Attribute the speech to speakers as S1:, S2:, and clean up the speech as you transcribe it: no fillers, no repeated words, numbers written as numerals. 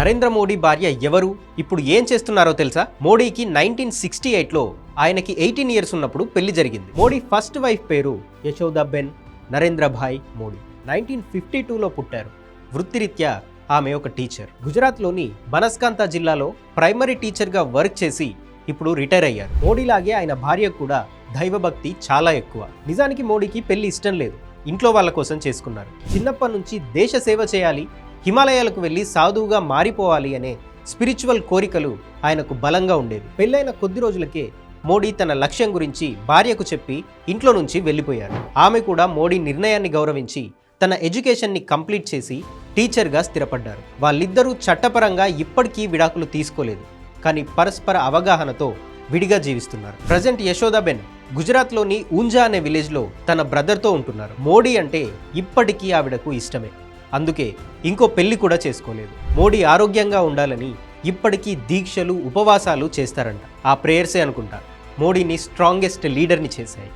S1: నరేంద్ర మోడీ భార్య ఎవరు, ఇప్పుడు ఏం చేస్తున్నారో తెలుసా? మోడీకి 1968లో ఆయనకి 18 ఇయర్స్ ఉన్నప్పుడు పెళ్లి జరిగింది. మోడీ ఫస్ట్ వైఫ్ పేరు యశోదాబెన్ నరేంద్రభాయ్ మోడీ. 1952లో పుట్టారు. వృత్తిరీత్యా ఆమె ఒక టీచర్. గుజరాత్లోని బనస్కాంతా జిల్లాలో ప్రైమరీ టీచర్గా వర్క్ చేసి ఇప్పుడు రిటైర్ అయ్యారు. మోడీలాగే ఆయన భార్య కూడా దైవభక్తి చాలా ఎక్కువ. నిజానికి మోడీకి పెళ్లి ఇష్టం లేదు, ఇంట్లో వాళ్ళ కోసం చేసుకున్నారు. చిన్నప్పటి నుంచి దేశ సేవ చేయాలి, హిమాలయాలకు వెళ్ళి సాధువుగా మారిపోవాలి అనే స్పిరిచువల్ కోరికలు ఆయనకు బలంగా ఉండేవి. పెళ్ళైన కొద్ది రోజులకే మోడీ తన లక్ష్యం గురించి భార్యకు చెప్పి ఇంట్లో నుంచి వెళ్ళిపోయారు. ఆమె కూడా మోడీ నిర్ణయాన్ని గౌరవించి తన ఎడ్యుకేషన్ని కంప్లీట్ చేసి టీచర్గా స్థిరపడ్డారు. వాళ్ళిద్దరూ చట్టపరంగా ఇప్పటికీ విడాకులు తీసుకోలేదు, కానీ పరస్పర అవగాహనతో విడిగా జీవిస్తున్నారు. ప్రజెంట్ యశోదాబెన్ గుజరాత్లోని ఊంజా అనే విలేజ్లో తన బ్రదర్తో ఉంటున్నారు. మోడీ అంటే ఇప్పటికీ ఆవిడకు ఇష్టమే, అందుకే ఇంకో పెళ్లి కూడా చేసుకోలేదు. మోడీ ఆరోగ్యంగా ఉండాలని ఇప్పటికీ దీక్షలు ఉపవాసాలు చేస్తారంట. ఆ ప్రేయర్సే అనుకుంటా మోడీని స్ట్రాంగెస్ట్ లీడర్ని చేశాయి.